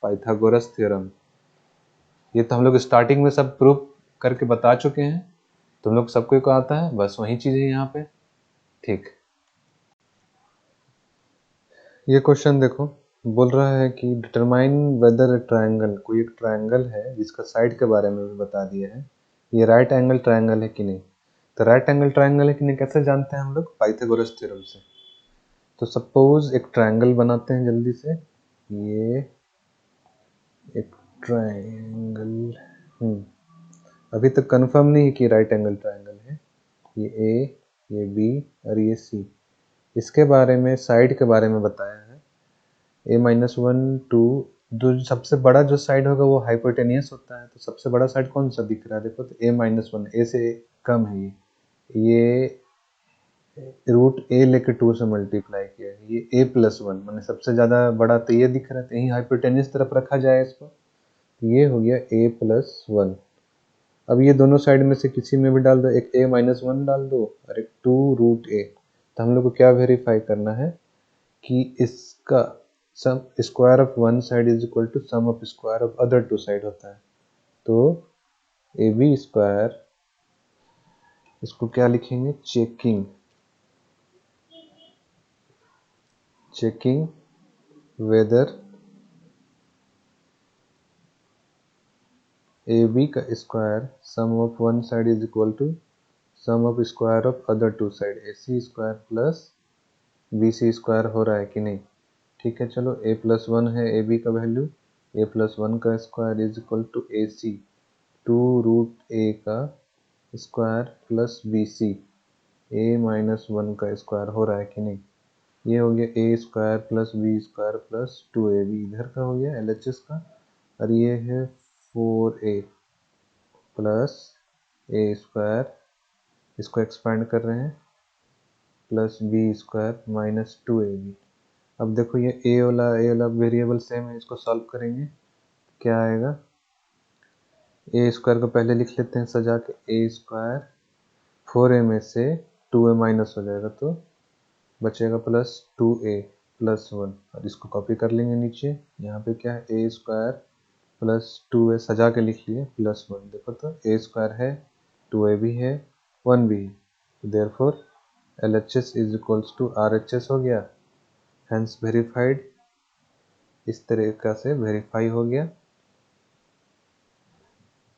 Pythagoras theorem. ये तो हम लोग स्टार्टिंग में सब प्रूफ करके बता चुके हैं, तुम लोग सबको को आता है, बस वही चीज है यहाँ पे। ठीक, ये क्वेश्चन देखो, बोल रहा है कि डिटरमाइन वेदर ट्रायंगल, कोई एक ट्रायंगल है जिसका साइड के बारे में भी बता दिया है, ये राइट एंगल ट्रायंगल है कि नहीं। तो राइट एंगल ट्रायंगल है कि नहीं कैसे जानते हैं हम लोग, पाइथागोरस थ्योरम से। तो सपोज एक ट्रायंगल बनाते हैं जल्दी से, ये एक ट्रायंगल, अभी तक कंफर्म नहीं है कि राइट एंगल ट्रायंगल है। ये ए, ये बी और ये सी, इसके बारे में साइड के बारे में बताया है। a-1 2, जो सबसे बड़ा जो साइड होगा वो हाइपोटेनियस होता है। तो सबसे बड़ा साइड कौन सा दिख रहा है, देखो तो a-1, ए से कम है ये रूट ए लेके 2 से मल्टीप्लाई किया है, ये a+1 मैंने सबसे ज्यादा बड़ा तो ये दिख रहा है, तो यही हाइपोटेनियस तरफ रखा जाए इसको, तो ये हो गया a+1। अब ये दोनों साइड में से किसी में भी डाल दो, एक a-1 डाल दो और एक 2√a। तो हम लोग को क्या वेरीफाई करना है कि इसका sum square of one side is equal to sum of square of other two side होता है। तो ab स्क्वायर, इसको क्या लिखेंगे, चेकिंग वेदर ab का square sum of one side is equal to sum of square of other two side, ac square plus bc square हो रहा है कि नहीं। ठीक है, चलो a+1 है ab का वैल्यू, a+1 का square is equal to ac 2√a का स्क्वायर प्लस bc a-1 का स्क्वायर हो रहा है कि नहीं। ये हो गया a square plus b square plus 2ab, इधर का हो गया LHS का, और ये है 4a प्लस a स्क्वायर, इसको एक्सपेंड कर रहे हैं, plus b square minus 2ab। अब देखो ये a वाला वेरिएबल सेम है, इसको सॉल्व करेंगे क्या आएगा, a स्क्वायर को पहले लिख लेते हैं सजा के, a स्क्वायर 4a में से 2a माइनस हो जाएगा तो बचेगा प्लस 2a प्लस 1, और इसको कॉपी कर लेंगे नीचे, यहाँ पे क्या है a स्क्वायर प्लस 2a सजा के लिख लिए प्लस 1, देखो तो a स्क्वायर है, 2a भी है, 1 भी है, therefore LHS is equals to RHS हो गया, हेंस वेरीफाइड, इस तरीका से वेरीफाई हो गया।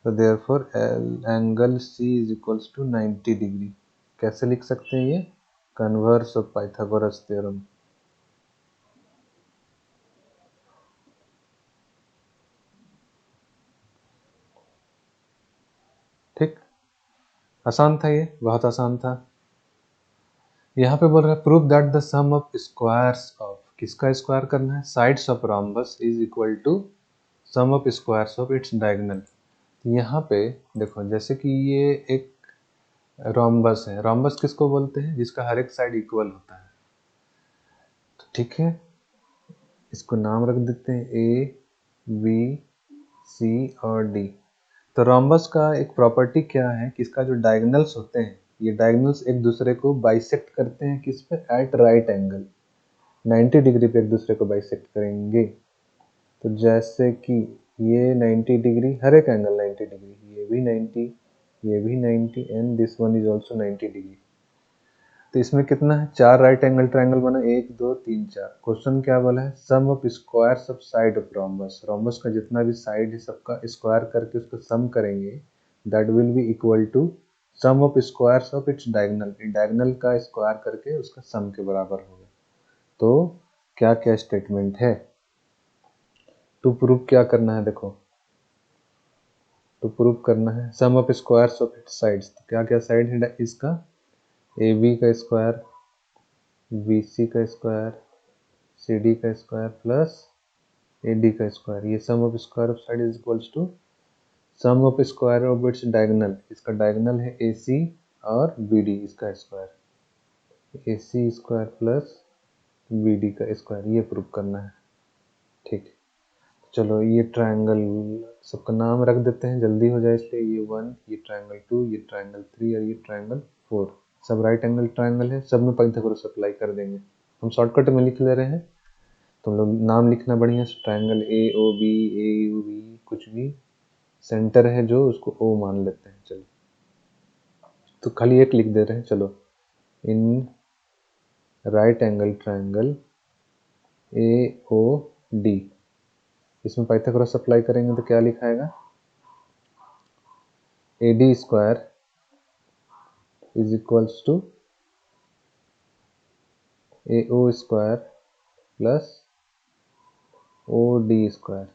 तो therefore angle C is equals to 90 degree. कैसे लिख सकते हैं ये, कन्वर्स ऑफ पाइथागोरस थ्योरम। ठीक, आसान था, ये बहुत आसान था। यहाँ पे बोल रहा है prove that the sum of squares of, किसका स्क्वायर करना है, sides of rhombus is equal to sum of squares of its diagonal. यहाँ पे देखो, जैसे कि ये एक रोम्बस है, रोम्बस किसको बोलते हैं, जिसका हर एक साइड इक्वल होता है। तो ठीक है, इसको नाम रख देते हैं A, B, C और D। तो रोम्बस का एक प्रॉपर्टी क्या है कि इसका जो डायगोनल्स होते हैं, ये डायगोनल्स एक दूसरे को बाइसेक्ट करते हैं, किस पे, एट राइट एंगल, 90 डिग्री पे एक दूसरे को बाइसेक्ट करेंगे। तो जैसे कि ये 90 डिग्री, हर एक एंगल 90 डिग्री, ये भी 90, ये भी 90 and this one is also 90 degree. तो इसमें कितना है, 4 राइट एंगल ट्रायंगल बना, 1 2 3 4। क्वेश्चन क्या बोला है, sum of squares of side of rhombus, rhombus का जितना भी साइड है सबका स्क्वायर करके उसको सम करेंगे, that will be equal to sum of squares of its diagonal, diagonal का स्क्वायर करके उसका सम के बराबर होगा। तो क्या क्या स्टेटमेंट है, टू प्रूव क्या करना है, देखो टू प्रूव करना है sum of squares of its sides, तो क्या क्या साइड है इसका, AB का स्क्वायर, BC का स्क्वायर, CD का स्क्वायर प्लस AD का स्क्वायर, ये sum of square of side is equals to sum of square of its diagonal, इसका डायगोनल है AC और BD, इसका square AC square plus BD का स्क्वायर, ये प्रूव करना है। ठीक, चलो ये ट्रायंगल सबका नाम रख देते हैं, जल्दी हो जाए इसलिए, ये 1, ये ट्रायंगल 2, ये ट्रायंगल 3 और ये ट्रायंगल 4, सब राइट एंगल ट्रायंगल है, सब में पाइथागोरस अप्लाई कर देंगे। हम शॉर्टकट में लिख ले रहे हैं, तुम लोग नाम लिखना बढ़िया से, triangle A O B, A U B, कुछ भी सेंटर है जो उसको ओ मान लेते हैं। चलो तो खाली एक लिख दे रहे हैं। चलो, in right angle triangle A O D, इसमें पाइथागोरस अप्लाई करेंगे तो क्या लिखाएगा, A D square is equals to A O square plus O D square.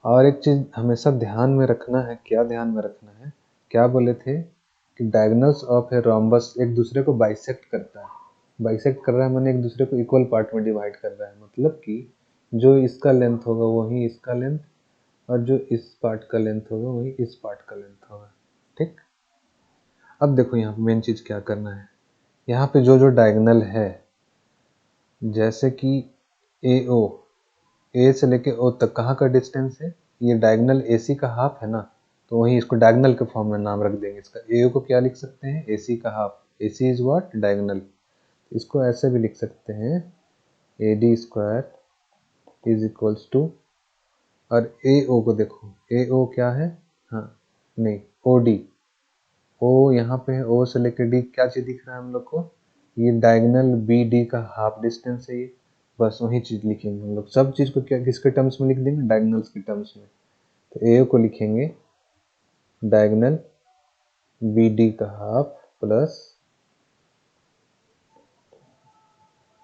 और एक चीज हमेशा ध्यान में रखना है, क्या ध्यान में रखना है, क्या बोले थे कि डायगोनल्स ऑफ ए रोम्बस एक दूसरे को बाइसेक्ट करता है। बाइसेक्ट कर रहा है मैंने एक दूसरे को इक्वल पार्ट में डिवाइड कर रहा है, मतलब कि जो इसका लेंथ होगा वही इसका लेंथ, और जो इस पार्ट का लेंथ होगा वही इस पार्ट का लेंथ होगा। ठीक, अब देखो यहाँ पे मेन चीज क्या करना है, यहाँ पे जो जो डायगोनल है, जैसे कि ए ओ, ए से लेके ओ तक कहाँ का डिस्टेंस है, ये डायगोनल ए सी का हाफ है ना, तो वही इसको डायगोनल के फॉर्म में नाम रख देंगे। इसका ए को क्या लिख सकते हैं, ए सी का half, A C is what, diagonal. इसको ऐसे भी लिख सकते हैं, A D square is equals to, और ए ओ को देखो, ए ओ क्या है, हाँ नहीं, ओ डी, ओ यहाँ पे है, ओ से लेकर डी क्या चीज दिख रहा है हम लोग को, ये डायगोनल बी डी का हाफ डिस्टेंस है ये, बस वही चीज लिखेंगे हम लोग। सब चीज को क्या किसके टर्म्स में लिख देंगे, डायगोनल्स के टर्म्स में। तो ए को लिखेंगे डायगोनल बी डी का हाफ प्लस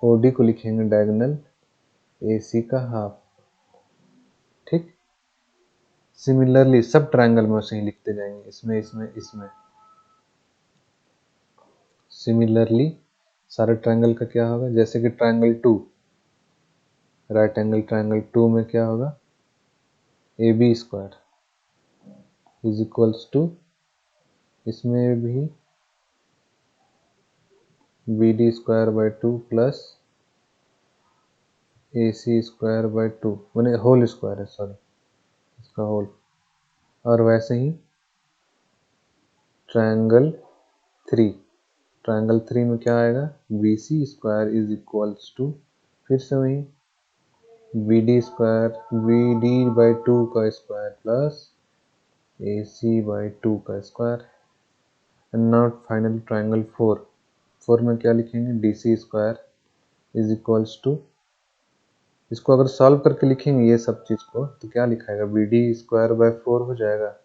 ओ डी को लिखेंगे डायगोनल ए सी का हाफ। ठीक, सिमिलरली सब ट्रायंगल में वैसे ही लिखते जाएंगे, इसमें इसमें इसमें। सिमिलरली सारे ट्रायंगल का क्या होगा, जैसे कि ट्रायंगल 2, राइट एंगल ट्रायंगल 2 में क्या होगा, A B square is equals to, इसमें भी B D square by 2 plus A C square by 2, मैंने होल स्क्वायर है, सॉरी, इसका होल। और वैसे ही ट्रायंगल 3, ट्रायंगल 3 में क्या आएगा, B C square is equals to, फिर से वही B D square, B D by 2 का square plus A C by 2 का square. And now final triangle 4, 4 में क्या लिखेंगे, D C square is equals to, इसको अगर सॉल्व करके लिखेंगे ये सब चीज को तो क्या लिखाएगा, बी डी स्क्वायर बाय 4 हो जाएगा,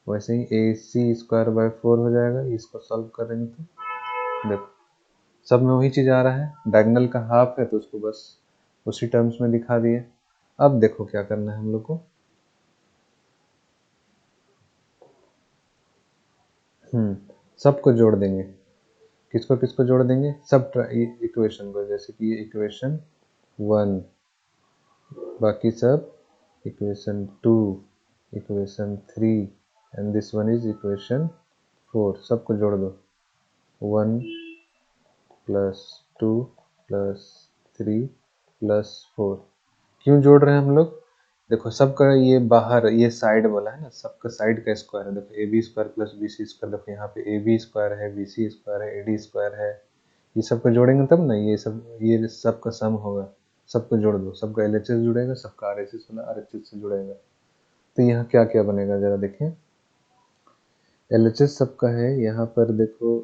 वैसे ही ए सी स्क्वायर बाय 4 हो जाएगा। इसको सॉल्व करेंगे तो देखो सब में वही चीज आ रहा है, डायगोनल का हाफ है तो उसको बस उसी टर्म्स में दिखा दिए। अब देखो क्या करना है हम लोग को, सबको जोड़ देंगे। किसको किसको जोड़ देंगे, सब इक्वेशन को, जैसे कि ये इक्वेशन 1, बाकी सब equation 2, equation 3, and this one is equation 4, सबको जोड़ दो। 1 प्लस 2 प्लस 3 प्लस 4। क्यों जोड़ रहे हैं हम लोग, देखो सबका ये बाहर ये साइड वाला है ना, सबका साइड का स्क्वायर है। देखो A B square plus B C square, देखो यहाँ पे ए बी स्क्वायर है, बी सी स्क्वायर है, ए डी स्क्वायर है, ये सबको जोड़ेंगे तब ना ये सब का सम होगा। सबको जोड़ दो, सबका एल एच एस जुड़ेगा, सबका आर एच एस वाला आर एच एस से जुड़ेगा। तो यहाँ क्या क्या बनेगा जरा देखें, एल एच एस सबका है, यहाँ पर देखो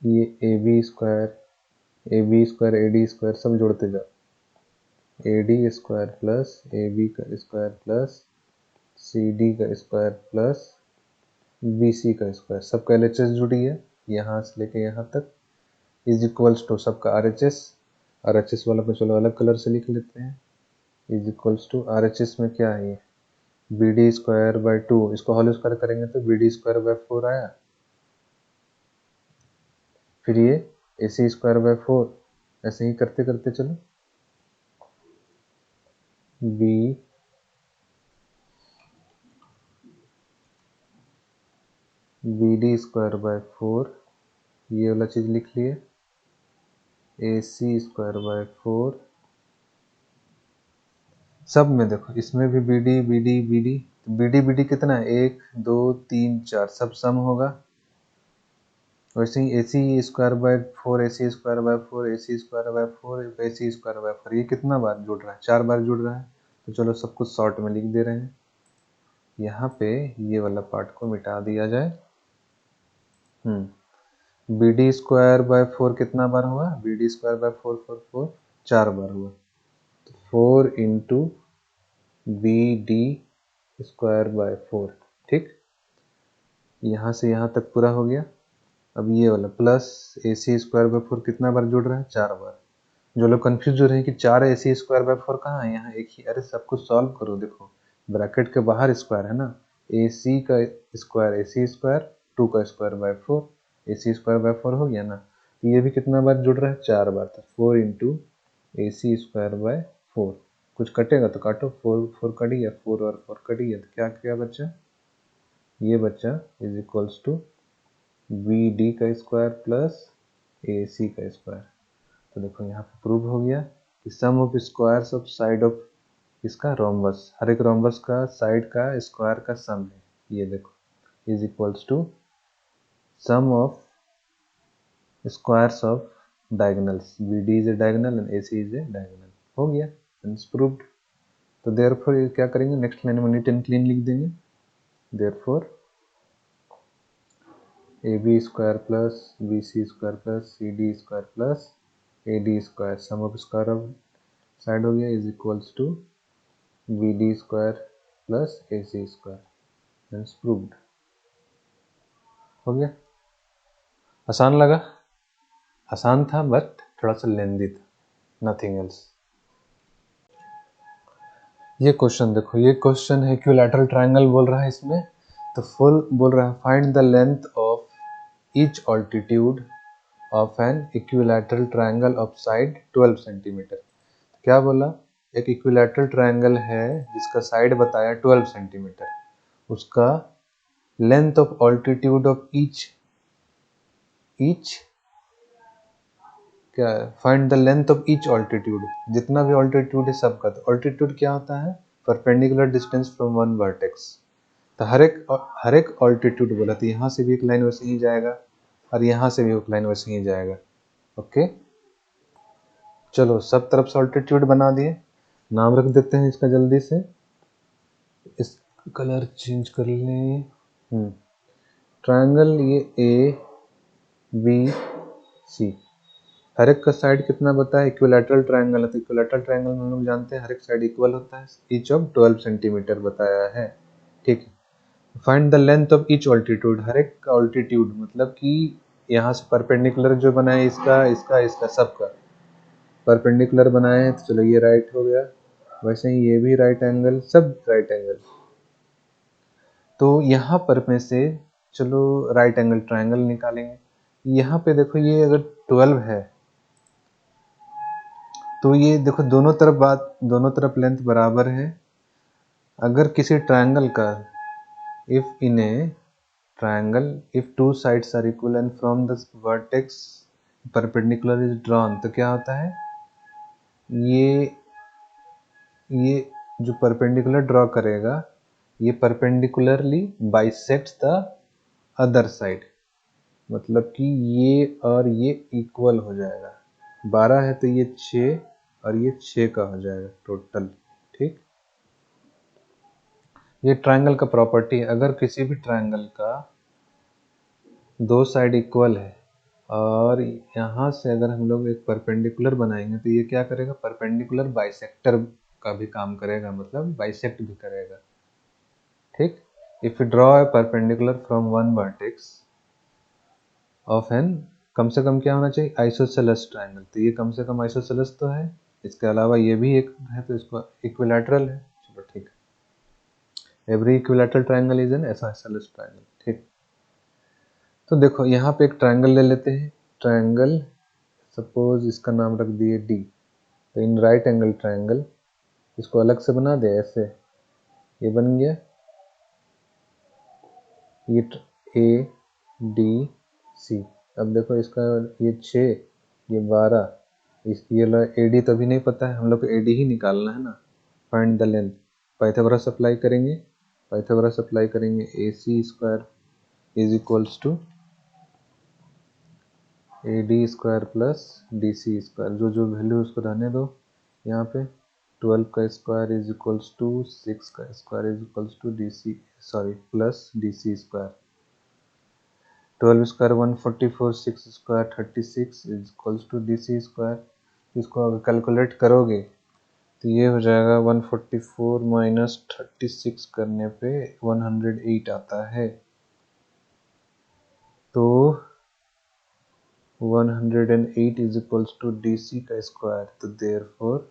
ये A B square, A D square सब जोड़ते जाओ, A D square plus A B का स्क्वायर प्लस सी डी का स्क्वायर प्लस बी सी का स्क्वायर, सबका एल एच एस जुड़ी है यहाँ से लेके यहाँ तक, इज इक्वल्स टू सबका आर एच एस वाला को चलो अलग कलर से लिख लेते हैं, is equals to R H S में क्या है, ये बी डी स्क्वायर बाई 2, इसको होल स्क्वायर करेंगे तो बी डी स्क्वायर बाई 4 आया, फिर ये ए सी स्क्वायर बाई 4, ऐसे ही करते करते चलो, B B D square by 4, ये वाला चीज लिख लिए, ए सी स्क्वायर बाई 4, सब में देखो इसमें भी B D B D B D, B D कितना है, 1 2 3 4, सब सम होगा, वैसे ही AC square by 4 AC square by 4 AC square by 4 AC square by 4 ये कितना बार जुड़ रहा है? 4 बार जुड़ रहा है। तो चलो सब कुछ शॉर्ट में लिख दे रहे हैं। यहाँ पे ये वाला पार्ट को मिटा दिया जाए। BD स्क्वायर बाय 4 कितना बार हुआ? BD स्क्वायर बाय 4 4 बार हुआ। तो 4 इंटू BD स्क्वायर बाय 4, ठीक। यहाँ से यहाँ तक पूरा हो गया। अब ये वाला प्लस AC स्क्वायर बाय 4 कितना बार जुड़ रहा है? 4 बार। जो लोग कंफ्यूज हो रहे हैं कि 4 AC स्क्वायर बाय 4 कहाँ है, यहाँ एक ही। अरे सब कुछ सॉल्व करो। देखो ब्रैकेट के बाहर स्क्वायर है ना, AC का स्क्वायर AC स्क्वायर, 2 का square by 4, AC square by 4 हो गया ना। तो ये भी कितना बार जुड़ रहा है? 4 बार। तो 4 इंटू AC स्क्वायर बाय 4। कुछ कटेगा तो काटो, 4 कट गया, 4 और 4 कट गया, तो क्या बचा? ये बचा इज इक्वल्स टू BD का स्क्वायर प्लस AC का स्क्वायर। तो देखो यहाँ पे प्रूव हो गया कि sum of squares of side of इसका रोम्बस, हर एक रोम्बस का साइड का स्क्वायर का सम है। ये देखो is equals to sum of squares of diagonals. BD is a diagonal and AC is a diagonal. हो गया, इट्स प्रूव्ड। तो देयरफॉर ये क्या करेंगे, नेक्स्ट लाइन में नीट एंड क्लीन लिख देंगे। Therefore AB square plus BC square plus CD square plus AD square, sum of square of side हो गया, is equals to BD square plus AC square. That's proved. हो गया। आसान लगा? आसान था बट थोड़ा सा लेंदी था, नथिंग एल्स। ये क्वेश्चन देखो, ये क्वेश्चन है इक्विलैटरल ट्रायंगल बोल रहा है इसमें। तो फुल बोल रहा है find the length of each altitude of an equilateral triangle of side 12 centimetre. क्या बोला? एक इक्विलैटरल ट्रायंगल है जिसका साइड बताया 12 सेंटीमीटर, उसका length of altitude of each क्या है? Find the length of each altitude, जितना भी ऑल्टीट्यूड है सबका। तो ऑल्टीट्यूड क्या होता है? Perpendicular distance from one vertex. तो हर एक ऑल्टीट्यूड बोला, तो यहाँ से भी एक लाइन वैसे ही जाएगा और यहाँ से भी एक लाइन वैसे ही जाएगा। ओके, चलो सब तरफ से ऑल्टीट्यूड बना दिए, नाम रख देते हैं इसका जल्दी से। इस कलर चेंज कर लें। ट्रायंगल ये ABC, हर एक का साइड कितना बताया? इक्विलैटरल ट्रायंगल है, तो इक्विलैटरल ट्रायंगल में हम लोग जानते हैं हर एक साइड इक्वल होता है। ईच ऑफ 12 सेंटीमीटर बताया है, ठीक है। Find the length of each altitude, हर एक का ऑल्टीट्यूड मतलब कि यहाँ से परपेंडिकुलर जो बनाए इसका सबका परपेंडिकुलर बनाए हैं। तो चलो ये राइट हो गया, वैसे ही ये भी राइट एंगल, सब राइट एंगल। तो यहाँ पर में से चलो राइट एंगल ट्रायंगल निकालेंगे। यहाँ पे देखो ये अगर 12 है तो ये देखो दोनों तरफ लेंथ बराबर है। अगर किसी ट्रायंगल का if in a triangle if two sides are equal and from the vertex perpendicular is drawn, तो क्या होता है? ये जो परपेंडिकुलर ड्रॉ करेगा ये perpendicularly bisects the other side, मतलब कि ये और ये इक्वल हो जाएगा। 12 है तो ये 6 और ये 6 का हो जाएगा टोटल, ठीक। ये ट्रायंगल का प्रॉपर्टी है। अगर किसी भी ट्रायंगल का दो साइड इक्वल है और यहाँ से अगर हम लोग एक परपेंडिकुलर बनाएंगे तो ये क्या करेगा? परपेंडिकुलर बाइसेक्टर का भी काम करेगा, मतलब बाइसेक्ट भी करेगा, ठीक। If you draw a perpendicular from one vertex of an, कम से कम क्या होना चाहिए? Isosceles triangle. तो ये कम से कम आइसोसेलेस तो है, इसके अलावा ये भी एक है तो इसको इक्विलैटरल है। चलो ठीक है, every equilateral triangle is an isosceles triangle, ठीक। तो देखो यहाँ पे एक ट्रायंगल ले लेते हैं। ट्रायंगल सपोज इसका नाम रख दिए D। तो इन राइट एंगल ट्रायंगल, इसको अलग से बना दे ऐसे, ये बन गया। ये ADC। अब देखो इसका ये 6 ये 12, ये AD तो अभी नहीं पता है, हम लोग को AD ही निकालना है ना। Find the length, Pythagoras apply करेंगे AC square is equals to A D square plus D C square, जो जो वैल्यू उसको रहने दो यहाँ पे। 12 का स्क्वायर इज इक्वल्स टू 6 का square is equals to D C, sorry plus D C square. 12 square 144, 6 square 36 is equals to D C square. इसको अगर कैलकुलेट करोगे तो ये हो जाएगा 144 माइनस 36 करने पे 108 आता है। तो 108 is equals to D C का स्क्वायर, तो therefore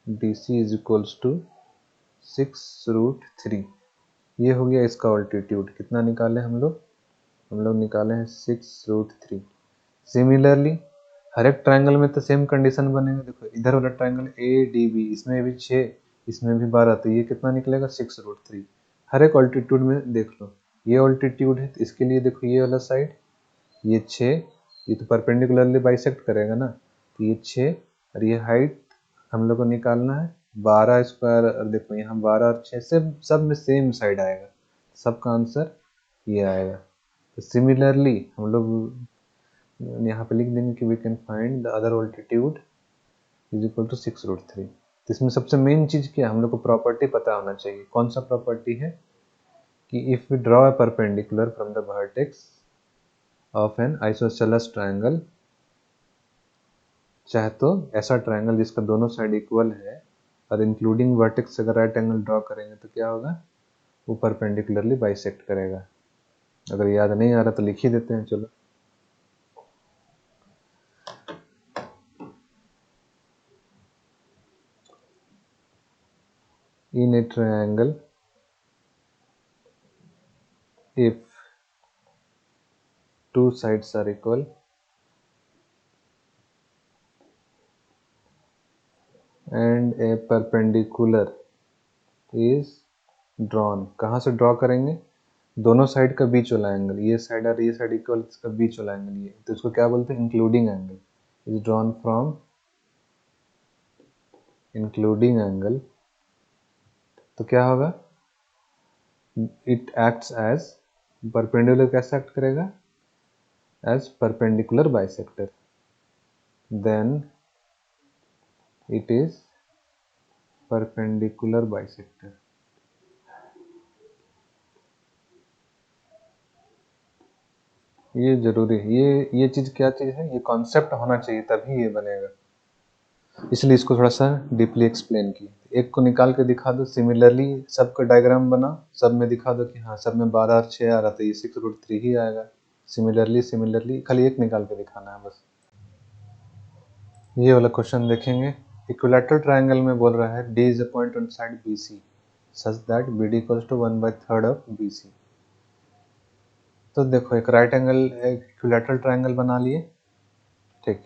D C is equals to 6√3। ये हो गया इसका ऑल्टीट्यूड। कितना निकाले हम लोग निकाले हैं 6√3। सिमिलरली हर एक ट्रायंगल में तो सेम कंडीशन बनेगा। देखो इधर वाला ट्रायंगल ए डी बी, इसमें भी 6, इसमें भी 12, तो ये कितना निकलेगा 6√3। हर एक ऑल्टीट्यूड में देख लो, ये ऑल्टीट्यूड है तो इसके लिए देखो ये वाला साइड, ये 6, ये तो परपेंडिकुलरली बाइसेक्ट करेगा ना, तो ये 6 और ये हाइट हम लोग को निकालना है 12 स्क्वायर। और देखो यहाँ 12 और 6 से सब में सेम साइड आएगा, सबका आंसर ये आएगा। तो सिमिलरली हम लोग यहाँ पे लिख देंगे कि we can find the other altitude is equal to 6√3। तो इसमें सबसे मेन चीज क्या, हम लोग को प्रॉपर्टी पता होना चाहिए। कौन सा प्रॉपर्टी है कि if we draw a perpendicular from the vertex of an isosceles triangle, चाहे तो ऐसा ट्रायंगल जिसका दोनों साइड इक्वल है और इंक्लूडिंग वर्टेक्स अगर राइट एंगल ड्रॉ करेंगे तो क्या होगा, वो परपेंडिकुलरली बाइसेक्ट करेगा। अगर याद नहीं आ रहा तो लिख ही देते हैं, चलो। In a triangle if two sides are equal and a perpendicular is drawn, कहाँ से ड्रॉ करेंगे, दोनों साइड का बीच वाला एंगल, ये साइड और ये साइड इक्वल, इसका बीच वाला एंगल ये, तो इसको क्या बोलते हैं, including angle. Is drawn from including angle, तो क्या होगा, इट एक्ट्स एज परपेंडिकुलर, कैसे एक्ट करेगा, as perpendicular bisector, then it is perpendicular bisector. ये जरूरी है, ये चीज क्या चीज है, ये कॉन्सेप्ट होना चाहिए तभी ये बनेगा, इसलिए इसको थोड़ा सा डीपली एक्सप्लेन की। एक को निकाल के दिखा दो, सिमिलरली सबका डायग्राम बना, सब में दिखा दो कि हाँ सब में 12 और 6 आ रहा, तो ये 6√3 ही आएगा। सिमिलरली खाली एक निकाल के दिखाना है बस। ये वाला क्वेश्चन देखेंगे, इक्विलैटरल ट्रायंगल में बोल रहा है D is a point on side B C such that B D equals to 1/3 of B C. तो देखो एक राइट एंगल इक्विलैटरल ट्रायंगल बना लिए, ठीक,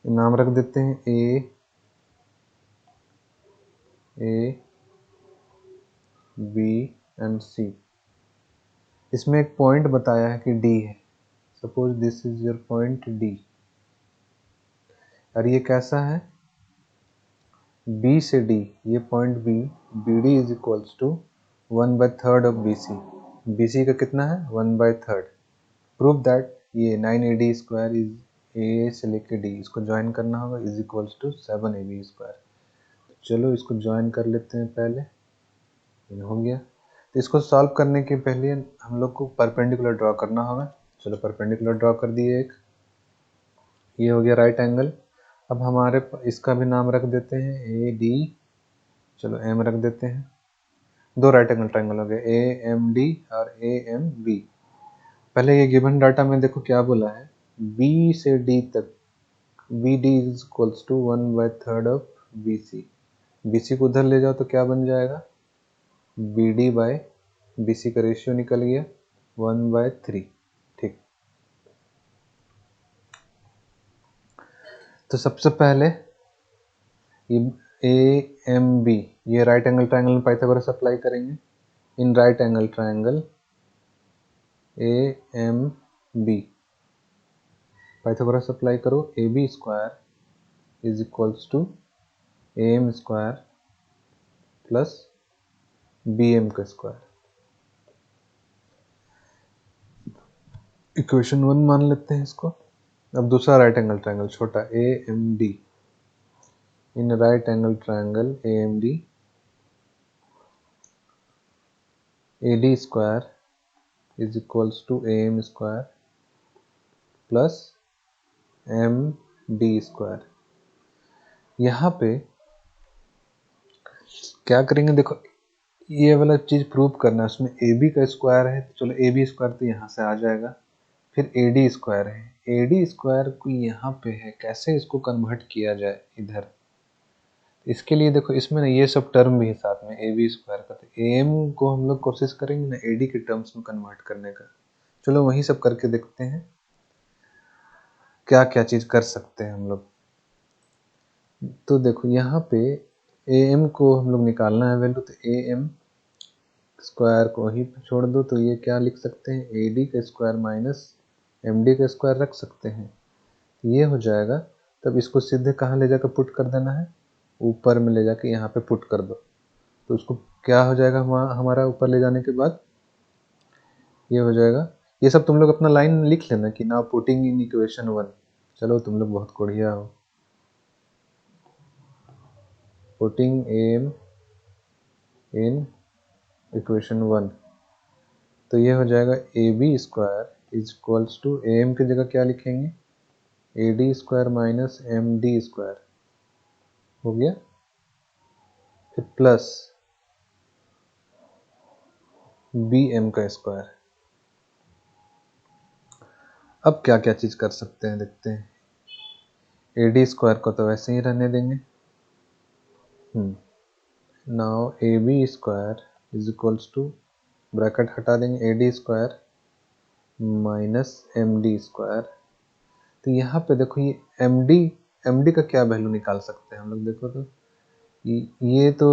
नाम रख देते हैं ए बी एंड सी। इसमें एक पॉइंट बताया है कि डी है, suppose this is your point D, और ये कैसा है, बी से डी, ये point B, B D is equals to 1/3 of B C. B C का कितना है 1/3। प्रूव दैट ये 9AD स्क्वायर इज ए से लेके डी, इसको ज्वाइन करना होगा, is equals to 7AB square. चलो इसको ज्वाइन कर लेते हैं पहले, ये हो गया। तो इसको सॉल्व करने के पहले हम लोग को परपेंडिकुलर ड्रॉ करना होगा। चलो परपेंडिकुलर ड्रॉ कर दिए एक, ये हो गया राइट एंगल। अब हमारे इसका भी नाम रख देते हैं ए डी, चलो एम रख देते हैं, दो राइट एंगल ट्रायंगल हो गए ए एम डी और ए एम बी। पहले ये गिवन डाटा में देखो क्या बोला है, बी से डी तक, B D is equals to 1/3 of B C. B C को उधर ले जाओ तो क्या बन जाएगा, B D by B C का रेशियो निकल गया 1/3, ठीक। तो सबसे पहले ये ए एम बी, ये राइट एंगल ट्रायंगल में पाइथागोरस अप्लाई करेंगे। In right angle triangle A M B, Pythagoras apply करो, A B square is equals to A M square plus B M का स्क्वायर। इक्वेशन 1 मान लेते हैं इसको। अब दूसरा राइट एंगल ट्रायंगल छोटा A M D, in right angle triangle A M D A D square is equals to A M square plus M D square. यहाँ पे क्या करेंगे, देखो ये वाला चीज प्रूव करना है, उसमें ए बी का स्क्वायर है तो चलो ए बी स्क्वायर तो यहाँ से आ जाएगा, फिर ए डी स्क्वायर है, ए डी स्क्वायर को यहाँ पे है, कैसे इसको कन्वर्ट किया जाए इधर। इसके लिए देखो इसमें ना ये सब टर्म भी है साथ में, ए बी स्क्वायर का, तो ए एम को हम लोग कोशिश करेंगे ना ए डी के टर्म्स में कन्वर्ट करने का। चलो वही सब करके देखते हैं क्या क्या चीज कर सकते हैं हम लोग। तो देखो यहाँ पे ए एम को हम लोग निकालना है वैल्यू, तो ए एम स्क्वायर को ही छोड़ दो, तो ये क्या लिख सकते हैं, ए डी का स्क्वायर माइनस एम डी का स्क्वायर रख सकते हैं, ये हो जाएगा। तब इसको सीधे कहाँ ले जाकर पुट कर देना है, ऊपर में ले जाके यहाँ पे पुट कर दो, तो उसको क्या हो जाएगा हमारा ऊपर ले जाने के बाद ये हो जाएगा। ये सब तुम लोग अपना लाइन लिख लेना कि नाउ पुटिंग इन इक्वेशन 1। चलो तुम लोग बहुत बढ़िया हो। पुटिंग एम इन इक्वेशन 1, तो ये हो जाएगा A B square is equals to A M की जगह क्या लिखेंगे, A D square minus M D square हो गया, फिर प्लस बी एम का स्क्वायर। अब क्या क्या चीज कर सकते हैं देखते हैं। ए डी स्क्वायर को तो वैसे ही रहने देंगे, now A B square is equals to, bracket हटा देंगे, A D square minus M D square. तो यहाँ पे देखो ये एम डी का क्या वैल्यू निकाल सकते हैं हम लोग, देखो तो ये तो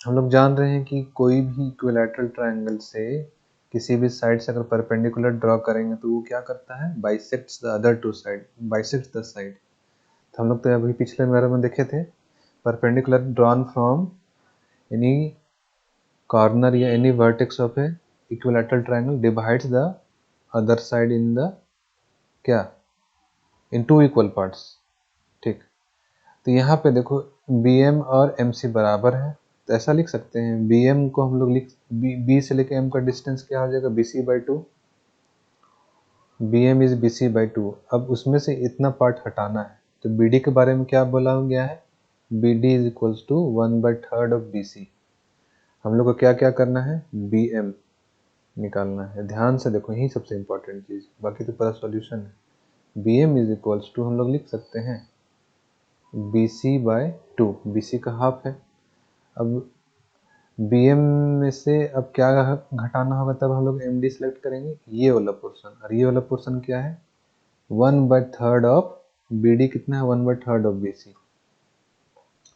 हम लोग जान रहे हैं कि कोई भी इक्विलैटरल ट्रायंगल से किसी भी साइड से अगर परपेंडिकुलर ड्रॉ करेंगे तो वो क्या करता है, bisects the other two side, bisects the side. तो हम लोग तो अभी पिछले मेरे में देखे थे, perpendicular drawn from any corner या any vertex of a equilateral triangle divides the other side in the क्या, इन टू इक्वल पार्ट्स, ठीक। तो यहाँ पे देखो बी एम और एम सी बराबर है, तो ऐसा लिख सकते हैं बी एम को हम लोग लिख बी से लेके एम का डिस्टेंस क्या हो जाएगा, B C by two, B M is B C by two. अब उसमें से इतना पार्ट हटाना है, तो बी डी के बारे में क्या बोला गया है, B D is equals to 1/3 of B C. हम लोग को क्या क्या करना है, बी एम निकालना है, ध्यान से देखो यही सबसे इंपॉर्टेंट चीज, बाकी तो पूरा सॉल्यूशन है। B M is equals to हम लोग लिख सकते हैं B C by two, B C का हाफ है। अब बी एम में से अब क्या घटाना होगा, तब हम लोग एम डी सेलेक्ट करेंगे, ये वाला पोर्शन, और ये वाला पोर्शन क्या है, 1/3 ऑफ बी डी, कितना है 1/3 ऑफ बी सी।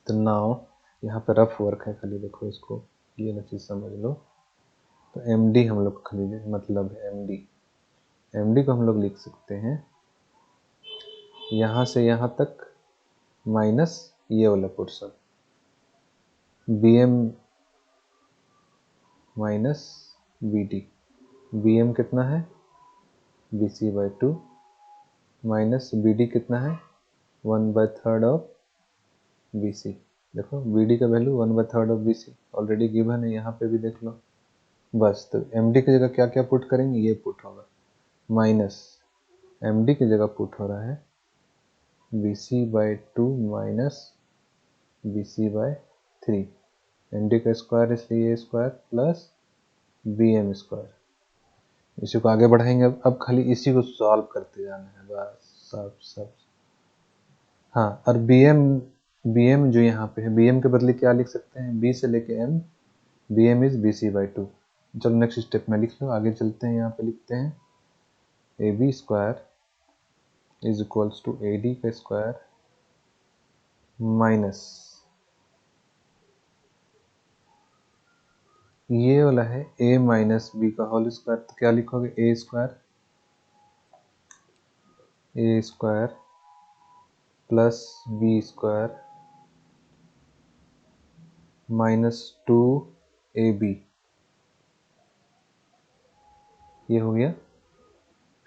तो नाउ यहाँ पे रफ वर्क है खाली, देखो इसको ये ना चीज समझ लो। तो एम डी हम लोग खाली मतलब है एम डी को हम लोग लिख सकते हैं यहाँ से यहाँ तक माइनस ये वाला portion, B M minus B D, B M कितना है B C by two minus B D कितना है 1/3 ऑफ बी सी। देखो बी डी का value 1/3 of B C already given है, यहाँ पे भी देख लो। बस तो एम डी की जगह क्या क्या पुट करेंगे, ये पुट होगा, माइनस एम डी की जगह पुट हो रहा है B C by two minus B C by three, M D का स्क्वायर इसलिए ये square plus B M square. इसी को आगे बढ़ाएंगे, अब खाली इसी को सॉल्व करते जाना है बस, सब। हाँ, और बी एम जो यहाँ पे है, बी एम के बदले क्या लिख सकते हैं, बी से लेके M, B M is B C by two. चलो नेक्स्ट स्टेप में लिख लो, आगे चलते हैं, यहाँ पे लिखते हैं A B square is equals to A D का स्क्वायर माइनस ये वाला है ए माइनस बी का होल स्क्वायर, तो क्या लिखोगे, A square plus B square minus 2ab, ये हो गया,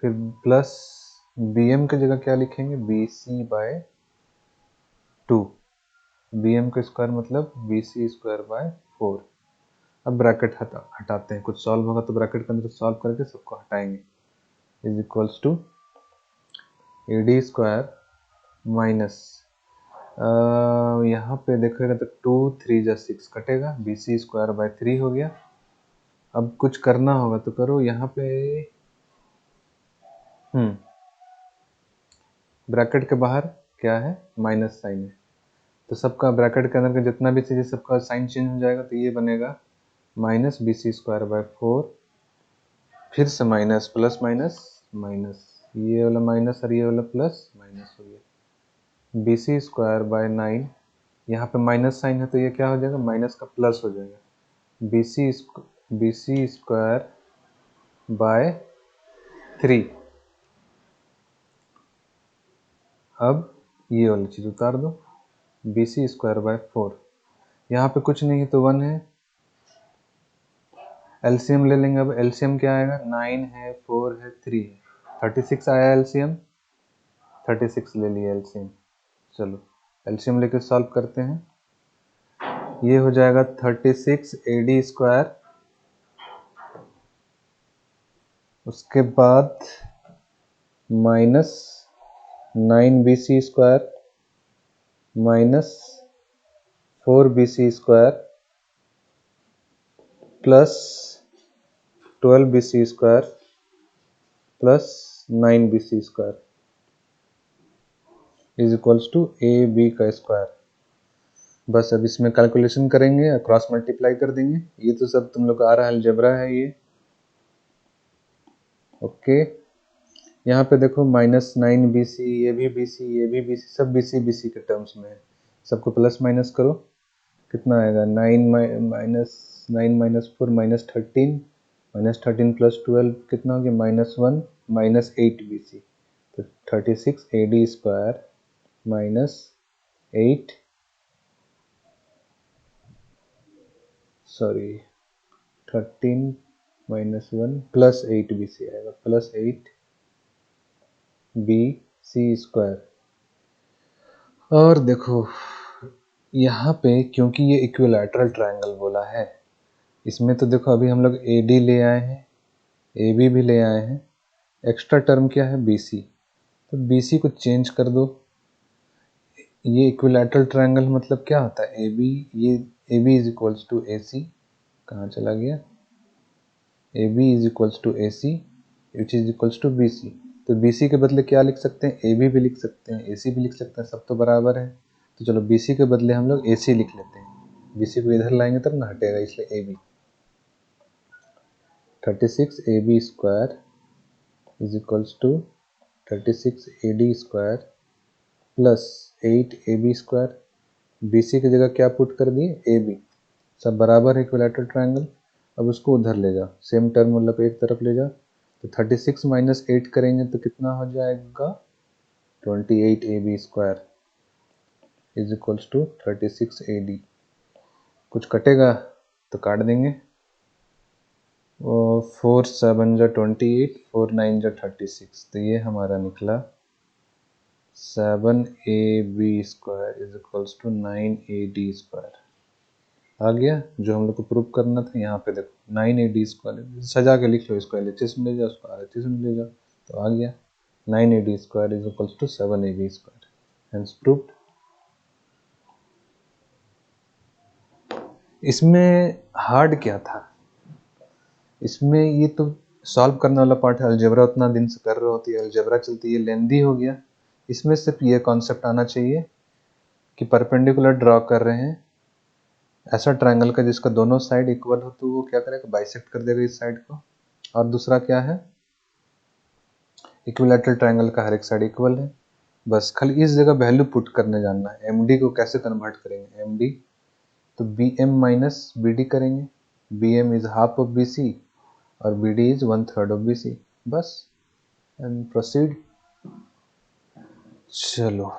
फिर प्लस बी एम की जगह क्या लिखेंगे, B C by 2, B M का स्क्वायर मतलब बी सी स्क्वायर बाय 4। अब ब्रैकेट हटाते हैं, कुछ सॉल्व होगा तो ब्रैकेट के अंदर सॉल्व करके सबको हटाएंगे, is equals to A D square minus, यहाँ पे देखोगे तो 2 3 जा 6 कटेगा, बी सी स्क्वायर बाय 3 हो गया। अब कुछ करना होगा तो करो, यहाँ पे ब्रैकेट के बाहर क्या है, माइनस साइन है, तो सबका ब्रैकेट के अंदर का जितना भी चीज़ सबका साइन चेंज हो जाएगा, तो ये बनेगा minus B C square by 4, फिर से माइनस प्लस माइनस माइनस, ये वाला माइनस और ये वाला प्लस माइनस हो गया, बी सी स्क्वायर बाय 9, यहाँ पे माइनस साइन है तो ये क्या हो जाएगा, माइनस का प्लस हो जाएगा, बी सी स्क्वायर बाय 3। अब ये वाली चीज़ उतार दो, बी सी स्क्वायर बाय 4, यहाँ पे कुछ नहीं है तो 1 है, एलसीएम ले लेंगे। अब एलसीएम क्या आएगा, 9 है, 4 है, 3 है, 36 आया एलसीएम, 36 ले लिया एलसीएम। चलो एलसीएम लेके सॉल्व करते हैं, ये हो जाएगा 36 ए डी स्क्वायर, उसके बाद minus 9 B C square minus 4 B C square plus 12 B C square plus 9 B C square is equals to A B का स्क्वायर। बस अब इसमें कैलकुलेशन करेंगे, क्रॉस मल्टीप्लाई कर देंगे, ये तो सब तुम लोग का आ रहा है, अलजेब्रा है ये। ओके, यहाँ पे देखो -9 बी सी, ये भी बी सी, ये भी बी सी, सब बी सी के टर्म्स में है, सबको प्लस माइनस करो, कितना आएगा, 9 माइनस 9 माइनस 4 -13 प्लस 12 कितना हो गया, -1 -8 बी सी, तो 36 A D square minus 8 sorry 13 -1 plus 8 B C आएगा, प्लस 8 बी सी स्क्वायर। और देखो यहाँ पे क्योंकि ये इक्विलैटरल ट्रायंगल बोला है, इसमें तो देखो अभी हम लोग ए डी ले आए हैं, ए बी भी ले आए हैं, एक्स्ट्रा टर्म क्या है, बी सी, तो बी सी को चेंज कर दो। ये इक्विलैटरल ट्रायंगल मतलब क्या होता है, ए बी, ये A B is equals to A C, कहाँ चला गया, A B is equals to A C which is equals to B C, तो बी सी के बदले क्या लिख सकते हैं, ए बी भी लिख सकते हैं, ए सी भी लिख सकते हैं, सब तो बराबर है, तो चलो बी सी के बदले हम लोग ए सी लिख लेते हैं, बी सी को इधर लाएंगे तब ना हटेगा, इसलिए A B, 36 A B square is equals to 36 A D square plus 8 A B square, B C की जगह क्या पुट कर दिए, ए बी, सब बराबर है इक्विलैटरल ट्रायंगल। अब उसको उधर ले जाओ, सेम टर्म मतलब एक तरफ ले जाओ, तो 36 माइनस 8 करेंगे तो कितना हो जाएगा, 28 A B square is equals to 36 A D, कुछ कटेगा तो काट देंगे, 4 7 जा 28, 4 9 जा 36, तो ये हमारा निकला 7 A B square is equals to 9 A D square. आ गया जो हम लोग को प्रूव करना था, यहाँ पे देखो 9 ए डी स्क्वायर, सजा के लिख लो, इसको एलएचएस में ले जाओ, उसको आरएचएस में ले जाओ, तो आ गया 9 A D square is equals to 7 A B square, hence proved. इसमें हार्ड क्या था, इसमें ये तो सॉल्व करने वाला पार्ट है, अलजेब्रा उतना दिन से कर रहे होती है, अलजेब्रा चलती है, लेंदी हो गया, इसमें सिर्फ ये कॉन्सेप्ट आना चाहिए कि परपेंडिकुलर ड्रॉ कर रहे हैं ऐसा ट्रायंगल का जिसका दोनों साइड इक्वल हो, तो वो क्या करेगा, बाइसेक्ट कर देगा इस साइड को, और दूसरा क्या है, इक्विलैटरल ट्रायंगल का हर एक साइड इक्वल है, बस खाली इस जगह वैल्यू पुट करने जानना है, एम डी को कैसे कन्वर्ट करेंगे, एम डी तो B M minus B D करेंगे, B M is half of B C और B D is 1/3 of B C, बस एंड प्रोसीड। चलो